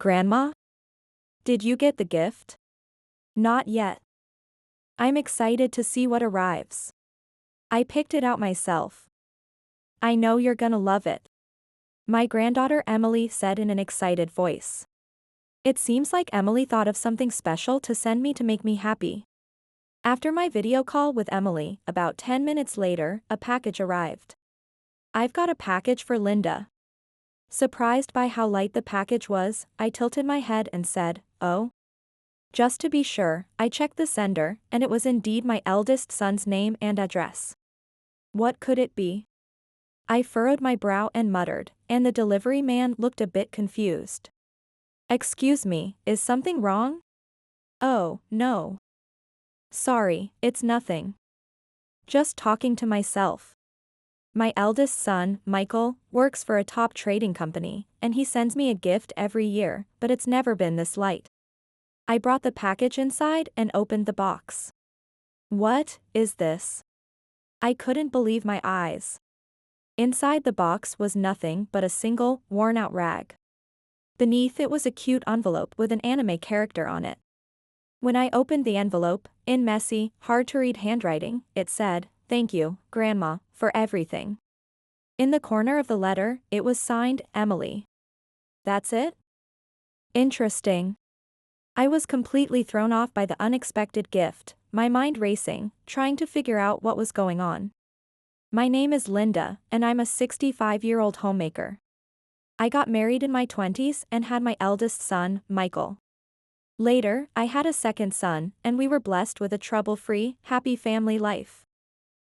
Grandma? Did you get the gift? Not yet. I'm excited to see what arrives. I picked it out myself. I know you're gonna love it. My granddaughter Emily said in an excited voice. It seems like Emily thought of something special to send me to make me happy. After my video call with Emily, about 10 minutes later, a package arrived. I've got a package for Linda. Surprised by how light the package was, I tilted my head and said, "Oh?" Just to be sure, I checked the sender, and it was indeed my eldest son's name and address. What could it be? I furrowed my brow and muttered, and the delivery man looked a bit confused. "Excuse me, is something wrong?" "Oh, no. Sorry, it's nothing. Just talking to myself. My eldest son, Michael, works for a top trading company, and he sends me a gift every year, but it's never been this light." I brought the package inside and opened the box. What is this? I couldn't believe my eyes. Inside the box was nothing but a single, worn-out rag. Beneath it was a cute envelope with an anime character on it. When I opened the envelope, in messy, hard-to-read handwriting, it said, "Thank you, Grandma, for everything." In the corner of the letter, it was signed, Emily. That's it? Interesting. I was completely thrown off by the unexpected gift, my mind racing, trying to figure out what was going on. My name is Linda, and I'm a 65-year-old homemaker. I got married in my 20s and had my eldest son, Michael. Later, I had a second son, and we were blessed with a trouble-free, happy family life.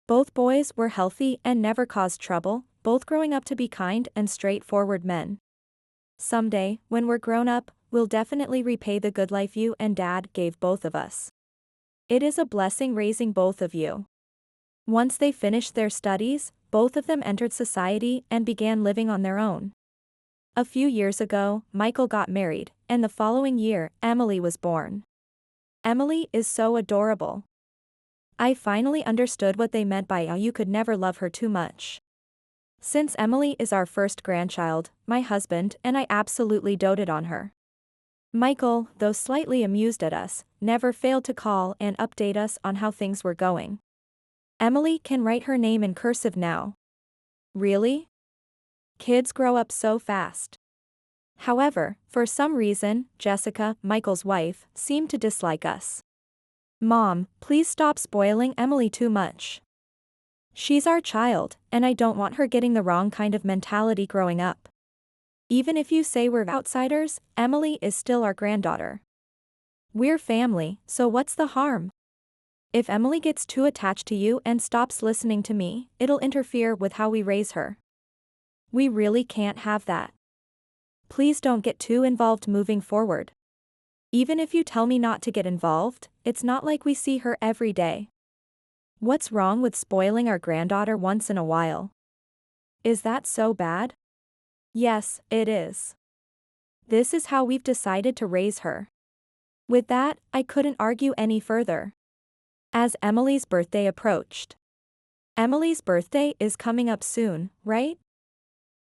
Both boys were healthy and never caused trouble, both growing up to be kind and straightforward men. Someday, when we're grown up, we'll definitely repay the good life you and Dad gave both of us. It is a blessing raising both of you. Once they finished their studies, both of them entered society and began living on their own. A few years ago, Michael got married, and the following year, Emily was born. Emily is so adorable. I finally understood what they meant by you could never love her too much. Since Emily is our first grandchild, my husband and I absolutely doted on her. Michael, though slightly amused at us, never failed to call and update us on how things were going. Emily can write her name in cursive now. Really? Kids grow up so fast. However, for some reason, Jessica, Michael's wife, seemed to dislike us. "Mom, please stop spoiling Emily too much. She's our child, and I don't want her getting the wrong kind of mentality growing up. Even if you say we're outsiders, Emily is still our granddaughter. We're family, so what's the harm? If Emily gets too attached to you and stops listening to me, it'll interfere with how we raise her. We really can't have that. Please don't get too involved moving forward. Even if you tell me not to get involved, it's not like we see her every day. What's wrong with spoiling our granddaughter once in a while? Is that so bad?" "Yes, it is. This is how we've decided to raise her." With that, I couldn't argue any further. As Emily's birthday approached. Emily's birthday is coming up soon, right?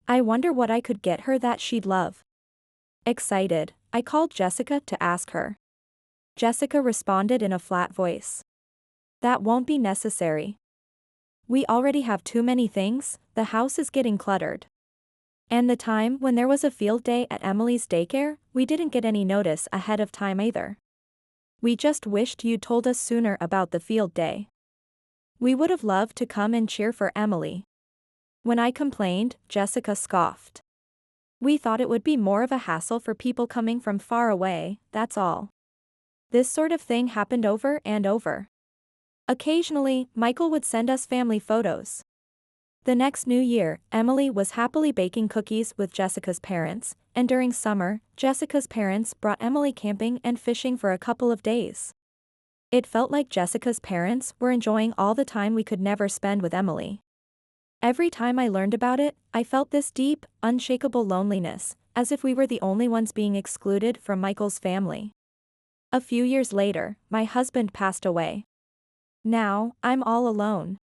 I wonder what I could get her that she'd love. Excited, I called Jessica to ask her. Jessica responded in a flat voice. "That won't be necessary. We already have too many things, the house is getting cluttered. And the time when there was a field day at Emily's daycare, we didn't get any notice ahead of time either. We just wished you'd told us sooner about the field day. We would have loved to come and cheer for Emily." When I complained, Jessica scoffed. "We thought it would be more of a hassle for people coming from far away, that's all. This sort of thing happened over and over. Occasionally, Michael would send us family photos." The next New Year, Emily was happily baking cookies with Jessica's parents, and during summer, Jessica's parents brought Emily camping and fishing for a couple of days. It felt like Jessica's parents were enjoying all the time we could never spend with Emily. Every time I learned about it, I felt this deep, unshakable loneliness, as if we were the only ones being excluded from Michael's family. A few years later, my husband passed away. Now, I'm all alone.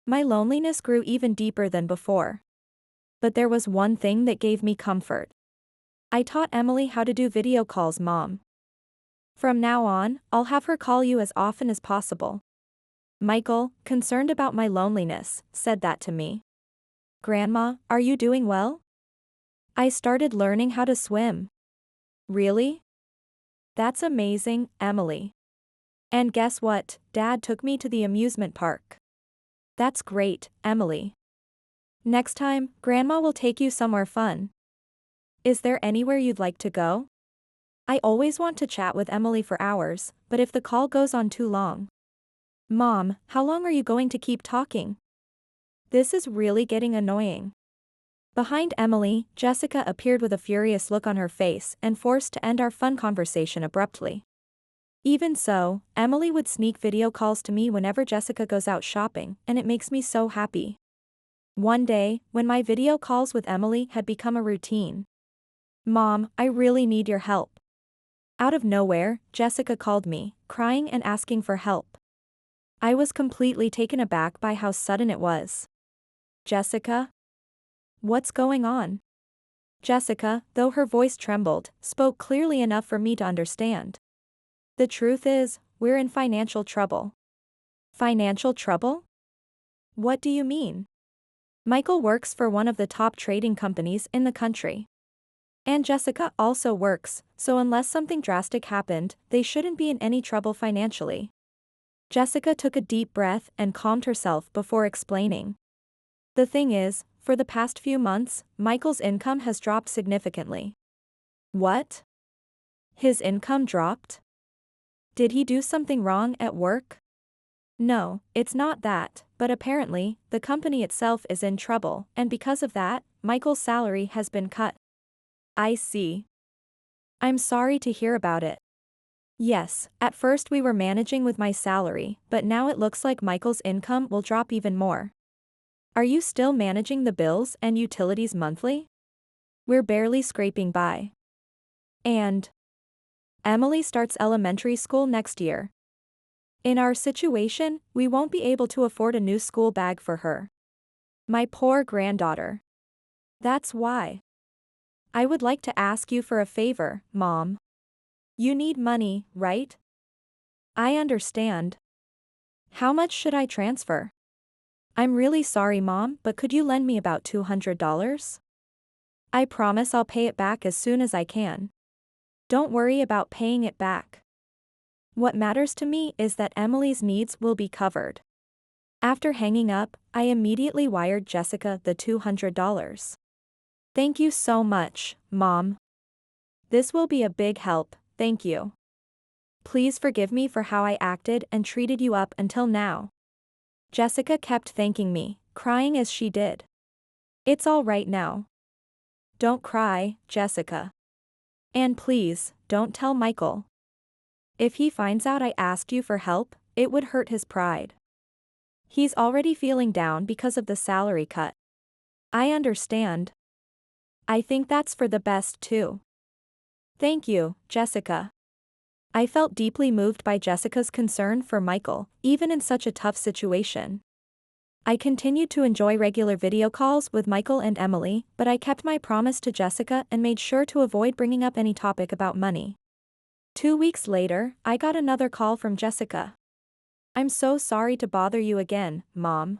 My loneliness grew even deeper than before. But there was one thing that gave me comfort. I taught Emily how to do video calls, Mom. From now on, I'll have her call you as often as possible. Michael, concerned about my loneliness, said that to me. Grandma, are you doing well? I started learning how to swim. Really? That's amazing, Emily. And guess what? Dad took me to the amusement park. That's great, Emily. Next time, Grandma will take you somewhere fun. Is there anywhere you'd like to go? I always want to chat with Emily for hours, but if the call goes on too long. Mom, how long are you going to keep talking? This is really getting annoying. Behind Emily, Jessica appeared with a furious look on her face and forced to end our fun conversation abruptly. Even so, Emily would sneak video calls to me whenever Jessica goes out shopping, and it makes me so happy. One day, when my video calls with Emily had become a routine. Mom, I really need your help. Out of nowhere, Jessica called me, crying and asking for help. I was completely taken aback by how sudden it was. Jessica? What's going on? Jessica, though her voice trembled, spoke clearly enough for me to understand. The truth is, we're in financial trouble. Financial trouble? What do you mean? Michael works for one of the top trading companies in the country. And Jessica also works, so unless something drastic happened, they shouldn't be in any trouble financially. Jessica took a deep breath and calmed herself before explaining. The thing is, for the past few months, Michael's income has dropped significantly. What? His income dropped? Did he do something wrong at work? No, it's not that, but apparently, the company itself is in trouble, and because of that, Michael's salary has been cut. I see. I'm sorry to hear about it. Yes, at first we were managing with my salary, but now it looks like Michael's income will drop even more. Are you still managing the bills and utilities monthly? We're barely scraping by. And Emily starts elementary school next year. In our situation, we won't be able to afford a new school bag for her. My poor granddaughter. That's why. I would like to ask you for a favor, Mom. You need money, right? I understand. How much should I transfer? I'm really sorry, Mom, but could you lend me about $200? I promise I'll pay it back as soon as I can. Don't worry about paying it back. What matters to me is that Emily's needs will be covered. After hanging up, I immediately wired Jessica the $200. Thank you so much, Mom. This will be a big help, thank you. Please forgive me for how I acted and treated you up until now. Jessica kept thanking me, crying as she did. It's all right now. Don't cry, Jessica. And please, don't tell Michael. If he finds out I asked you for help, it would hurt his pride. He's already feeling down because of the salary cut. I understand. I think that's for the best too. Thank you, Jessica. I felt deeply moved by Jessica's concern for Michael, even in such a tough situation. I continued to enjoy regular video calls with Michael and Emily, but I kept my promise to Jessica and made sure to avoid bringing up any topic about money. 2 weeks later, I got another call from Jessica. I'm so sorry to bother you again, Mom.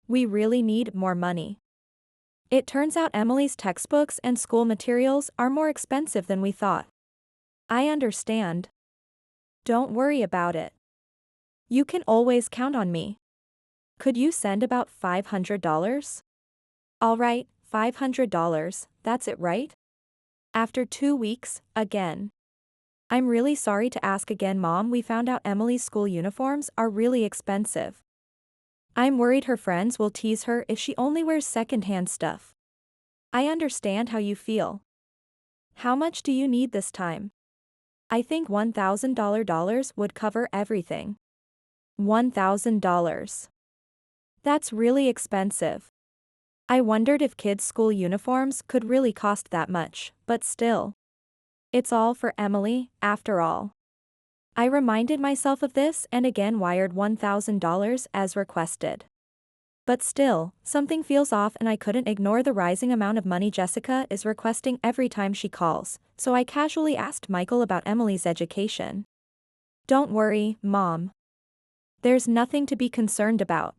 We really need more money. It turns out Emily's textbooks and school materials are more expensive than we thought. I understand. Don't worry about it. You can always count on me. Could you send about $500? All right, $500, that's it, right? After 2 weeks, again. I'm really sorry to ask again, Mom. We found out Emily's school uniforms are really expensive. I'm worried her friends will tease her if she only wears secondhand stuff. I understand how you feel. How much do you need this time? I think $1,000 would cover everything. $1,000. That's really expensive. I wondered if kids' school uniforms could really cost that much, but still. It's all for Emily, after all. I reminded myself of this and again wired $1,000 as requested. But still, something feels off and I couldn't ignore the rising amount of money Jessica is requesting every time she calls, so I casually asked Michael about Emily's education. Don't worry, Mom. There's nothing to be concerned about.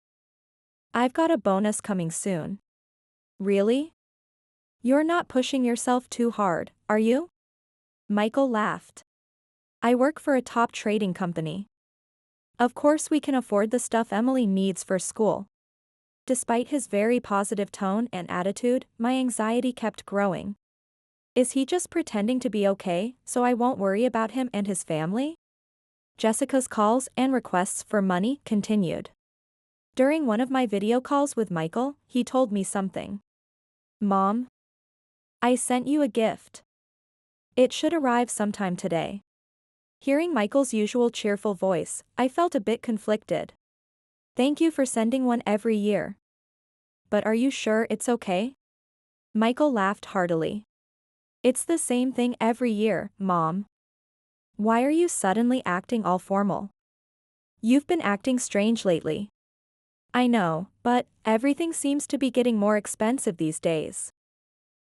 I've got a bonus coming soon. Really? You're not pushing yourself too hard, are you? Michael laughed. I work for a top trading company. Of course we can afford the stuff Emily needs for school. Despite his very positive tone and attitude, my anxiety kept growing. Is he just pretending to be okay, so I won't worry about him and his family? Jessica's calls and requests for money continued. During one of my video calls with Michael, he told me something. Mom? I sent you a gift. It should arrive sometime today. Hearing Michael's usual cheerful voice, I felt a bit conflicted. Thank you for sending one every year. But are you sure it's okay? Michael laughed heartily. It's the same thing every year, Mom. Why are you suddenly acting all formal? You've been acting strange lately. I know, but everything seems to be getting more expensive these days.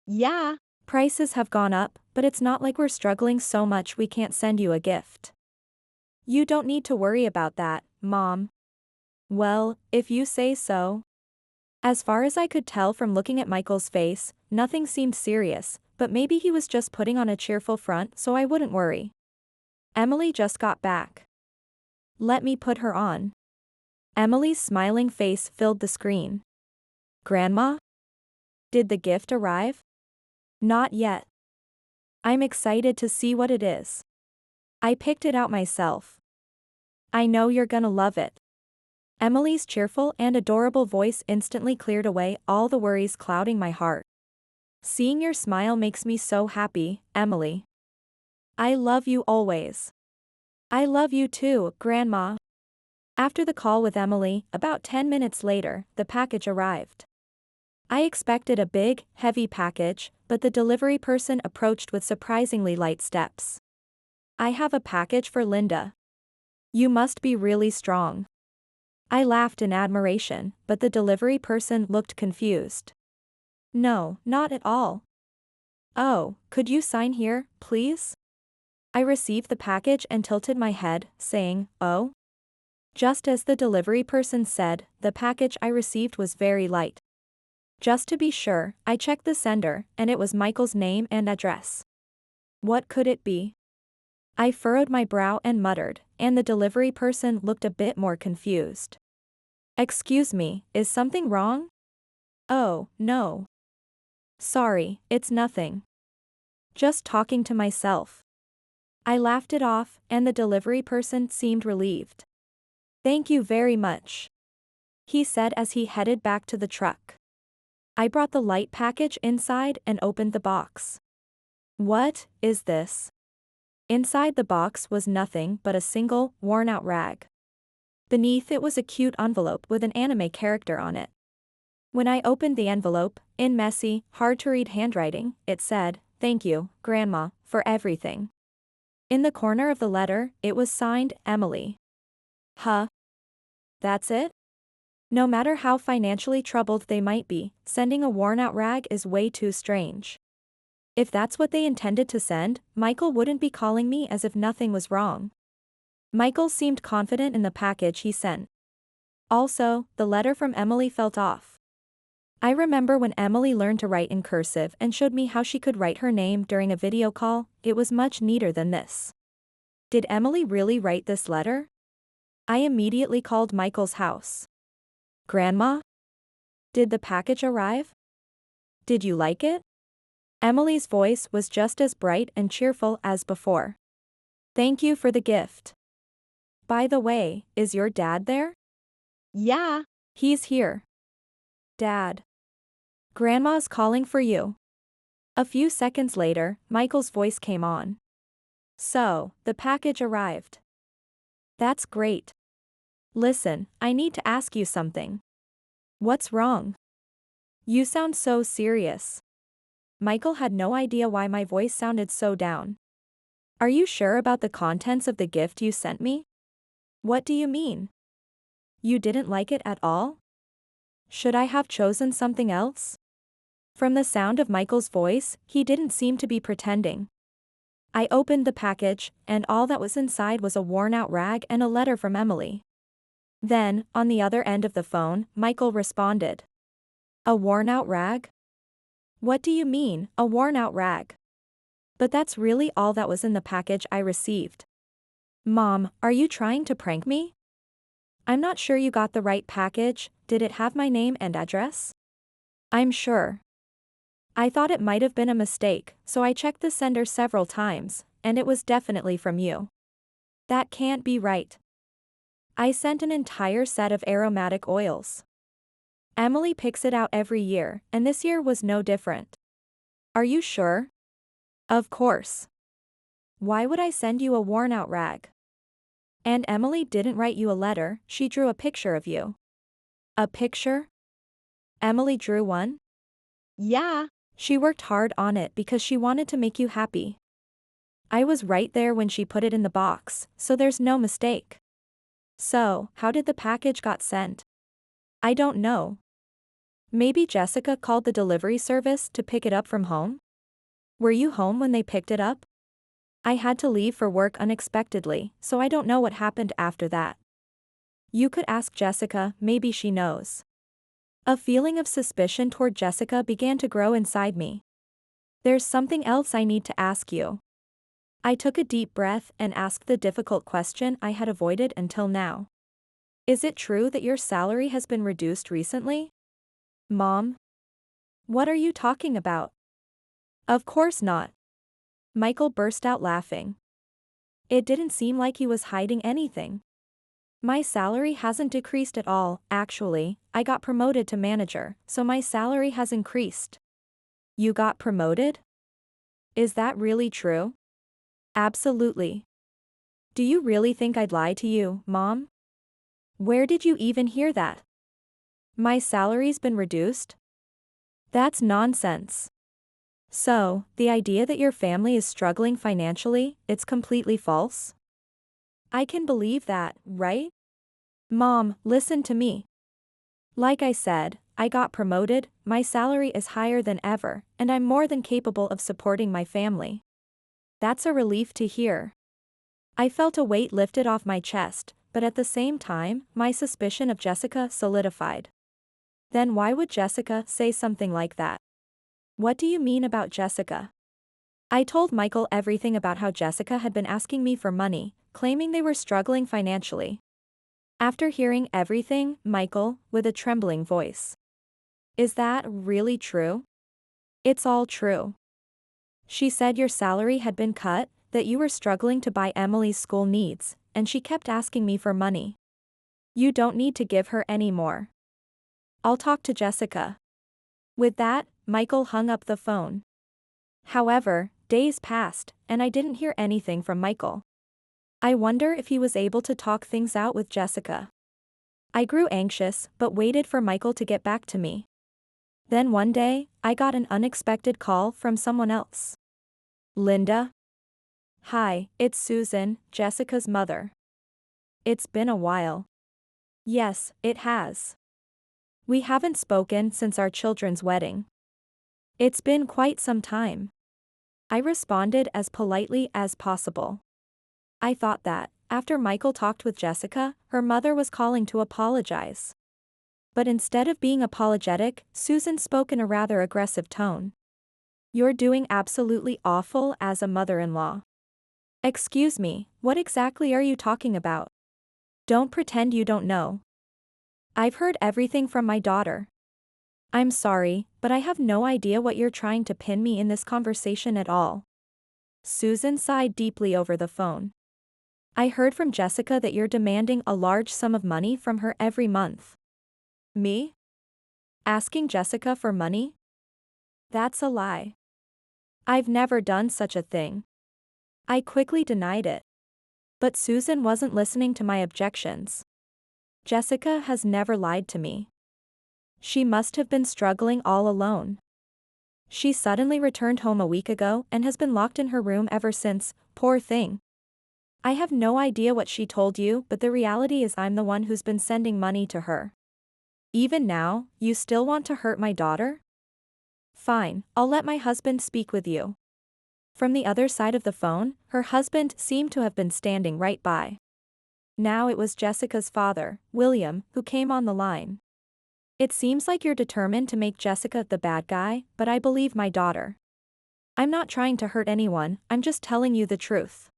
Yeah, prices have gone up, but it's not like we're struggling so much we can't send you a gift. You don't need to worry about that, Mom. Well, if you say so. As far as I could tell from looking at Michael's face, nothing seemed serious, but maybe he was just putting on a cheerful front so I wouldn't worry. Emily just got back. Let me put her on. Emily's smiling face filled the screen. Grandma? Did the gift arrive? Not yet. I'm excited to see what it is. I picked it out myself. I know you're gonna love it. Emily's cheerful and adorable voice instantly cleared away all the worries clouding my heart. Seeing your smile makes me so happy, Emily. I love you always. I love you too, Grandma. After the call with Emily, about 10 minutes later, the package arrived. I expected a big, heavy package, but the delivery person approached with surprisingly light steps. I have a package for Linda. You must be really strong. I laughed in admiration, but the delivery person looked confused. No, not at all. Oh, could you sign here, please? I received the package and tilted my head, saying, oh? Just as the delivery person said, the package I received was very light. Just to be sure, I checked the sender, and it was Michael's name and address. What could it be? I furrowed my brow and muttered, and the delivery person looked a bit more confused. Excuse me, is something wrong? Oh, no. Sorry, it's nothing. Just talking to myself. I laughed it off, and the delivery person seemed relieved. Thank you very much, he said as he headed back to the truck. I brought the light package inside and opened the box. What is this? Inside the box was nothing but a single, worn-out rag. Beneath it was a cute envelope with an anime character on it. When I opened the envelope, in messy, hard-to-read handwriting, it said, "Thank you, Grandma, for everything." In the corner of the letter, it was signed, Emily. Huh? That's it? No matter how financially troubled they might be, sending a worn-out rag is way too strange. If that's what they intended to send, Michael wouldn't be calling me as if nothing was wrong. Michael seemed confident in the package he sent. Also, the letter from Emily felt off. I remember when Emily learned to write in cursive and showed me how she could write her name during a video call, it was much neater than this. Did Emily really write this letter? I immediately called Michael's house. Grandma? Did the package arrive? Did you like it? Emily's voice was just as bright and cheerful as before. Thank you for the gift. By the way, is your dad there? Yeah. He's here. Dad. Grandma's calling for you. A few seconds later, Michael's voice came on. So, the package arrived. That's great. Listen, I need to ask you something. What's wrong? You sound so serious. Michael had no idea why my voice sounded so down. Are you sure about the contents of the gift you sent me? What do you mean? You didn't like it at all? Should I have chosen something else? From the sound of Michael's voice, he didn't seem to be pretending. I opened the package, and all that was inside was a worn-out rag and a letter from Emily. Then, on the other end of the phone, Michael responded. A worn-out rag? What do you mean, a worn-out rag? But that's really all that was in the package I received. Mom, are you trying to prank me? I'm not sure you got the right package. Did it have my name and address? I'm sure. I thought it might have been a mistake, so I checked the sender several times, and it was definitely from you. That can't be right. I sent an entire set of aromatic oils. Emily picks it out every year, and this year was no different. Are you sure? Of course. Why would I send you a worn-out rag? And Emily didn't write you a letter, she drew a picture of you. A picture? Emily drew one? Yeah. She worked hard on it because she wanted to make you happy. I was right there when she put it in the box, so there's no mistake. So, how did the package got sent? I don't know. Maybe Jessica called the delivery service to pick it up from home? Were you home when they picked it up? I had to leave for work unexpectedly, so I don't know what happened after that. You could ask Jessica, maybe she knows. A feeling of suspicion toward Jessica began to grow inside me. There's something else I need to ask you. I took a deep breath and asked the difficult question I had avoided until now. Is it true that your salary has been reduced recently? Mom? What are you talking about? Of course not. Michael burst out laughing. It didn't seem like he was hiding anything. My salary hasn't decreased at all, actually, I got promoted to manager, so my salary has increased. You got promoted? Is that really true? Absolutely. Do you really think I'd lie to you, Mom? Where did you even hear that? My salary's been reduced? That's nonsense. So, the idea that your family is struggling financially, it's completely false? I can believe that, right? Mom, listen to me. Like I said, I got promoted, my salary is higher than ever, and I'm more than capable of supporting my family. That's a relief to hear. I felt a weight lifted off my chest, but at the same time, my suspicion of Jessica solidified. Then why would Jessica say something like that? What do you mean about Jessica? I told Michael everything about how Jessica had been asking me for money, claiming they were struggling financially. After hearing everything, Michael, with a trembling voice. Is that really true? It's all true. She said your salary had been cut, that you were struggling to buy Emily's school needs, and she kept asking me for money. You don't need to give her any more. I'll talk to Jessica. With that, Michael hung up the phone. However, days passed, and I didn't hear anything from Michael. I wonder if he was able to talk things out with Jessica. I grew anxious, but waited for Michael to get back to me. Then one day, I got an unexpected call from someone else. Linda? Hi, it's Susan, Jessica's mother. It's been a while. Yes, it has. We haven't spoken since our children's wedding. It's been quite some time. I responded as politely as possible. I thought that, after Michael talked with Jessica, her mother was calling to apologize. But instead of being apologetic, Susan spoke in a rather aggressive tone. You're doing absolutely awful as a mother-in-law. Excuse me, what exactly are you talking about? Don't pretend you don't know. I've heard everything from my daughter. I'm sorry, but I have no idea what you're trying to pin me in this conversation at all. Susan sighed deeply over the phone. I heard from Jessica that you're demanding a large sum of money from her every month. Me? Asking Jessica for money? That's a lie. I've never done such a thing. I quickly denied it. But Susan wasn't listening to my objections. Jessica has never lied to me. She must have been struggling all alone. She suddenly returned home a week ago and has been locked in her room ever since, poor thing. I have no idea what she told you, but the reality is I'm the one who's been sending money to her. Even now, you still want to hurt my daughter? Fine, I'll let my husband speak with you. From the other side of the phone, her husband seemed to have been standing right by. Now it was Jessica's father, William, who came on the line. It seems like you're determined to make Jessica the bad guy, but I believe my daughter. I'm not trying to hurt anyone, I'm just telling you the truth.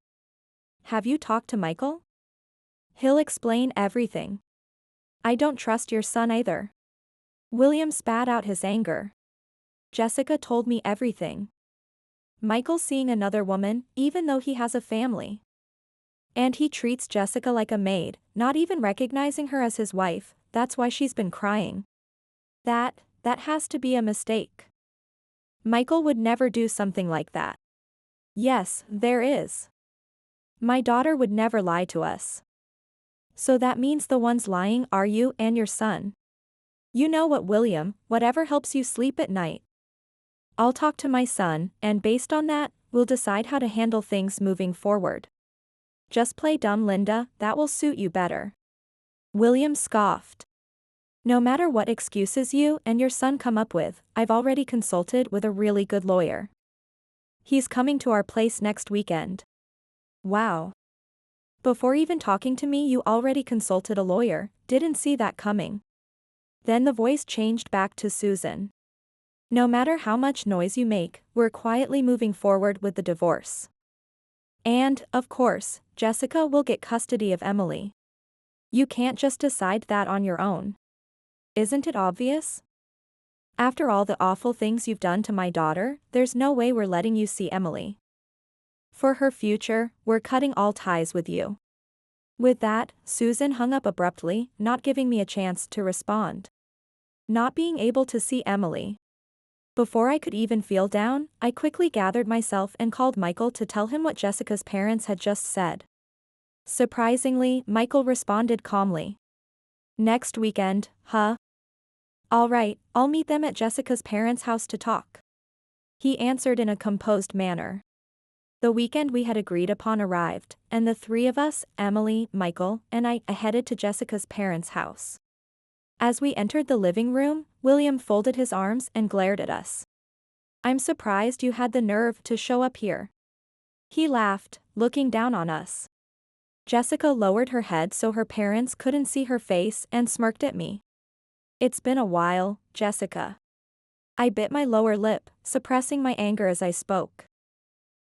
Have you talked to Michael? He'll explain everything. I don't trust your son either. William spat out his anger. Jessica told me everything. Michael's seeing another woman, even though he has a family. And he treats Jessica like a maid, not even recognizing her as his wife, that's why she's been crying. That has to be a mistake. Michael would never do something like that. Yes, there is. My daughter would never lie to us. So that means the ones lying are you and your son. You know what, William, whatever helps you sleep at night. I'll talk to my son, and based on that, we'll decide how to handle things moving forward. Just play dumb, Linda, that will suit you better. William scoffed. No matter what excuses you and your son come up with, I've already consulted with a really good lawyer. He's coming to our place next weekend. Wow. Before even talking to me, you already consulted a lawyer, didn't see that coming. Then the voice changed back to Susan. No matter how much noise you make, we're quietly moving forward with the divorce. And, of course, Jessica will get custody of Emily. You can't just decide that on your own. Isn't it obvious? After all the awful things you've done to my daughter, there's no way we're letting you see Emily. For her future, we're cutting all ties with you. With that, Susan hung up abruptly, not giving me a chance to respond. Not being able to see Emily. Before I could even feel down, I quickly gathered myself and called Michael to tell him what Jessica's parents had just said. Surprisingly, Michael responded calmly. Next weekend, huh? All right, I'll meet them at Jessica's parents' house to talk. He answered in a composed manner. The weekend we had agreed upon arrived, and the three of us, Emily, Michael, and I, headed to Jessica's parents' house. As we entered the living room, William folded his arms and glared at us. I'm surprised you had the nerve to show up here. He laughed, looking down on us. Jessica lowered her head so her parents couldn't see her face and smirked at me. It's been a while, Jessica. I bit my lower lip, suppressing my anger as I spoke.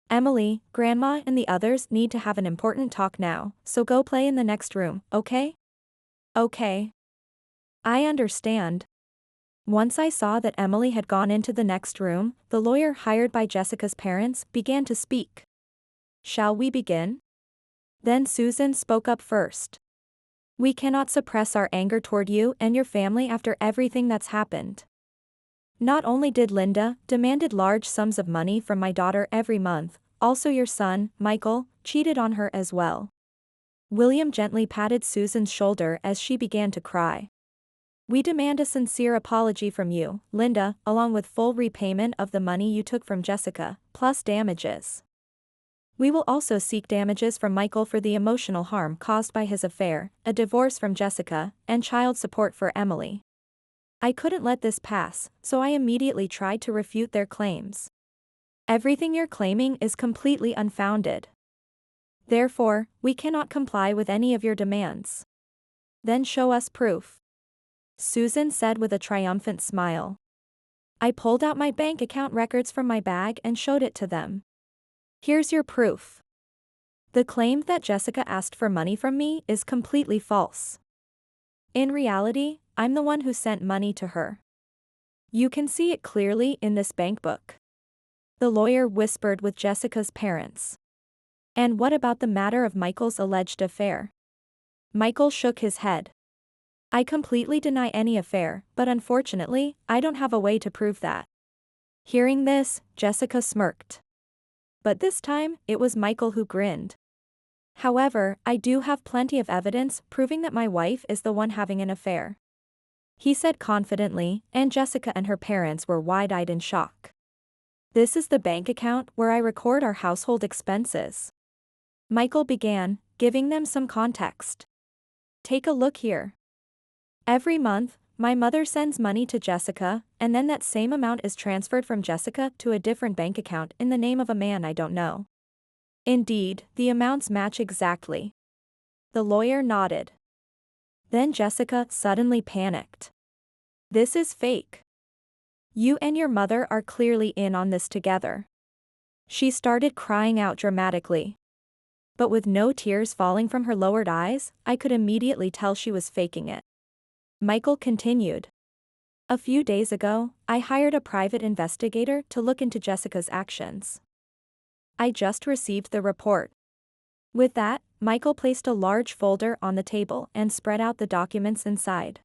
Emily, Grandma and the others need to have an important talk now, so go play in the next room, okay? Okay. I understand. Once I saw that Emily had gone into the next room, the lawyer hired by Jessica's parents began to speak. Shall we begin? Then Susan spoke up first. We cannot suppress our anger toward you and your family after everything that's happened. Not only did Linda demanded large sums of money from my daughter every month, also your son, Michael, cheated on her as well. William gently patted Susan's shoulder as she began to cry. We demand a sincere apology from you, Linda, along with full repayment of the money you took from Jessica, plus damages. We will also seek damages from Michael for the emotional harm caused by his affair, a divorce from Jessica, and child support for Emily. I couldn't let this pass, so I immediately tried to refute their claims. Everything you're claiming is completely unfounded. Therefore, we cannot comply with any of your demands. Then show us proof. Susan said with a triumphant smile. I pulled out my bank account records from my bag and showed it to them. Here's your proof. The claim that Jessica asked for money from me is completely false. In reality, I'm the one who sent money to her. You can see it clearly in this bank book. The lawyer whispered with Jessica's parents. And what about the matter of Michael's alleged affair? Michael shook his head. I completely deny any affair, but unfortunately, I don't have a way to prove that. Hearing this, Jessica smirked. But this time, it was Michael who grinned. However, I do have plenty of evidence proving that my wife is the one having an affair. He said confidently, and Jessica and her parents were wide-eyed in shock. This is the bank account where I record our household expenses. Michael began, giving them some context. Take a look here. Every month, my mother sends money to Jessica, and then that same amount is transferred from Jessica to a different bank account in the name of a man I don't know. Indeed, the amounts match exactly. The lawyer nodded. Then Jessica suddenly panicked. This is fake. You and your mother are clearly in on this together. She started crying out dramatically. But with no tears falling from her lowered eyes, I could immediately tell she was faking it. Michael continued. A few days ago, I hired a private investigator to look into Jessica's actions. I just received the report. With that, Michael placed a large folder on the table and spread out the documents inside.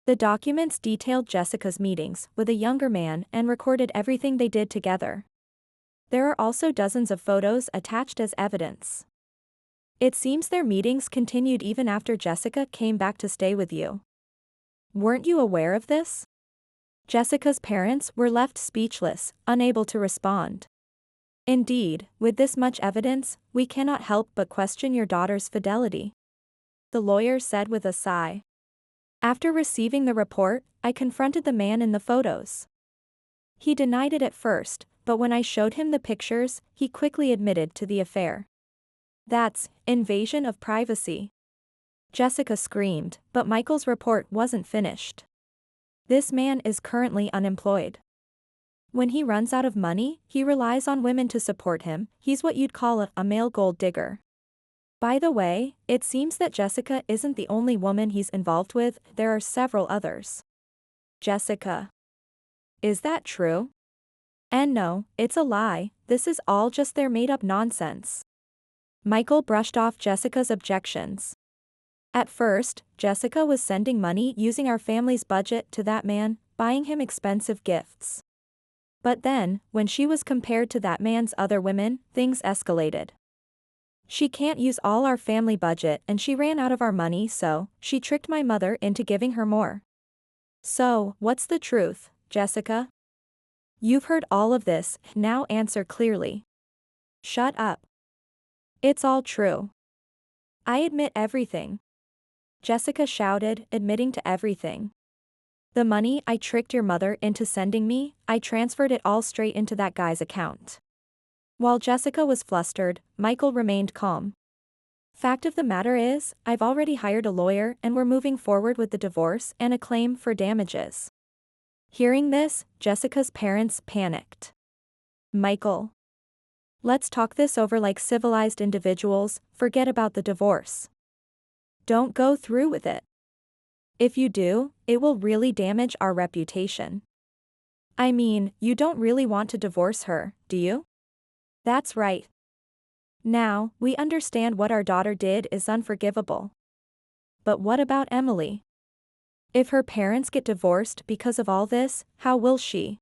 The documents detailed Jessica's meetings with a younger man and recorded everything they did together. There are also dozens of photos attached as evidence. It seems their meetings continued even after Jessica came back to stay with you. Weren't you aware of this? Jessica's parents were left speechless, unable to respond. Indeed, with this much evidence, we cannot help but question your daughter's fidelity. The lawyer said with a sigh. After receiving the report, I confronted the man in the photos. He denied it at first, but when I showed him the pictures, he quickly admitted to the affair. That's invasion of privacy. Jessica screamed, but Michael's report wasn't finished. This man is currently unemployed. When he runs out of money, he relies on women to support him. He's what you'd call a male gold digger. By the way, it seems that Jessica isn't the only woman he's involved with, there are several others. Jessica. Is that true? And no, it's a lie, this is all just their made-up nonsense. Michael brushed off Jessica's objections. At first, Jessica was sending money using our family's budget to that man, buying him expensive gifts. But then, when she was compared to that man's other women, things escalated. She can't use all our family budget and she ran out of our money, so she tricked my mother into giving her more. So, what's the truth, Jessica? You've heard all of this, now answer clearly. Shut up. It's all true. I admit everything. Jessica shouted, admitting to everything. The money I tricked your mother into sending me, I transferred it all straight into that guy's account. While Jessica was flustered, Michael remained calm. Fact of the matter is, I've already hired a lawyer and we're moving forward with the divorce and a claim for damages. Hearing this, Jessica's parents panicked. Michael. Let's talk this over like civilized individuals, forget about the divorce. Don't go through with it. If you do, it will really damage our reputation. I mean, you don't really want to divorce her, do you? That's right. Now, we understand what our daughter did is unforgivable. But what about Emily? If her parents get divorced because of all this, how will she?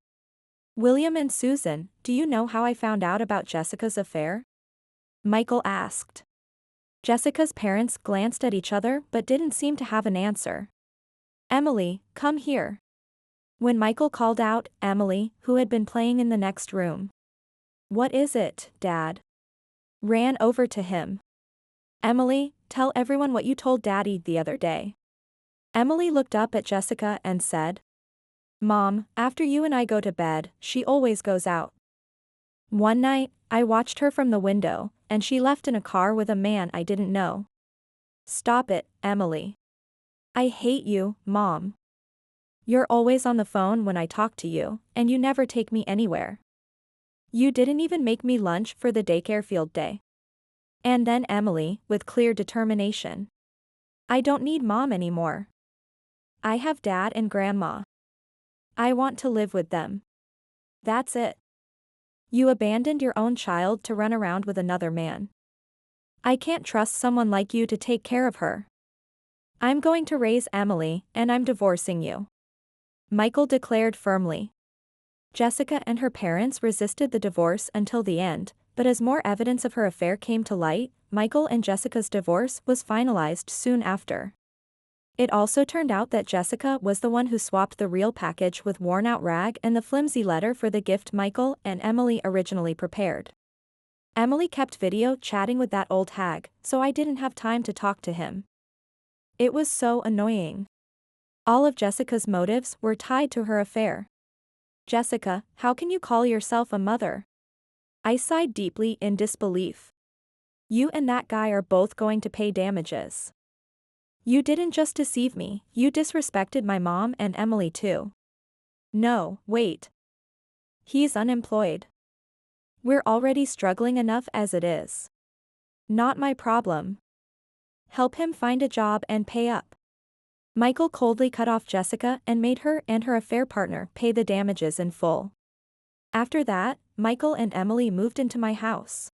William and Susan, do you know how I found out about Jessica's affair? Michael asked. Jessica's parents glanced at each other but didn't seem to have an answer. Emily, come here. When Michael called out Emily, who had been playing in the next room. What is it, Dad? Ran over to him. Emily, tell everyone what you told Daddy the other day. Emily looked up at Jessica and said, Mom, after you and I go to bed, she always goes out. One night, I watched her from the window, and she left in a car with a man I didn't know. Stop it, Emily. I hate you, Mom. You're always on the phone when I talk to you, and you never take me anywhere. You didn't even make me lunch for the daycare field day. And then Emily, with clear determination. I don't need Mom anymore. I have Dad and Grandma. I want to live with them. That's it. You abandoned your own child to run around with another man. I can't trust someone like you to take care of her. I'm going to raise Emily, and I'm divorcing you. Michael declared firmly. Jessica and her parents resisted the divorce until the end, but as more evidence of her affair came to light, Michael and Jessica's divorce was finalized soon after. It also turned out that Jessica was the one who swapped the real package with worn-out rag and the flimsy letter for the gift Michael and Emily originally prepared. Emily kept video chatting with that old hag, so I didn't have time to talk to him. It was so annoying. All of Jessica's motives were tied to her affair. Jessica, how can you call yourself a mother? I sighed deeply in disbelief. You and that guy are both going to pay damages. You didn't just deceive me, you disrespected my mom and Emily too. No, wait. He's unemployed. We're already struggling enough as it is. Not my problem. Help him find a job and pay up. Michael coldly cut off Jessica and made her and her affair partner pay the damages in full. After that, Michael and Emily moved into my house.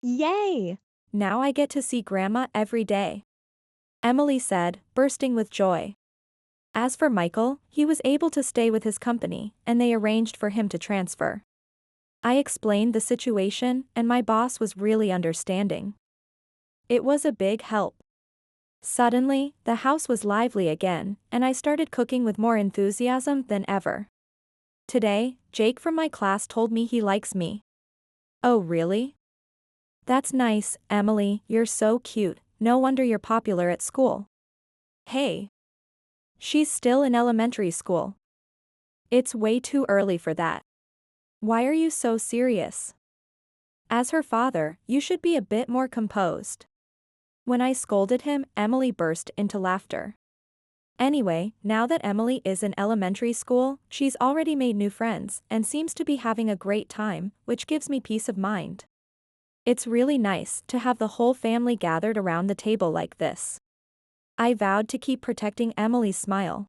Yay! Now I get to see Grandma every day, Emily said, bursting with joy. As for Michael, he was able to stay with his company, and they arranged for him to transfer. I explained the situation, and my boss was really understanding. It was a big help. Suddenly, the house was lively again, and I started cooking with more enthusiasm than ever. Today, Jake from my class told me he likes me. Oh really? That's nice, Emily, you're so cute, no wonder you're popular at school. Hey. She's still in elementary school. It's way too early for that. Why are you so serious? As her father, you should be a bit more composed. When I scolded him, Emily burst into laughter. Anyway, now that Emily is in elementary school, she's already made new friends and seems to be having a great time, which gives me peace of mind. It's really nice to have the whole family gathered around the table like this. I vowed to keep protecting Emily's smile.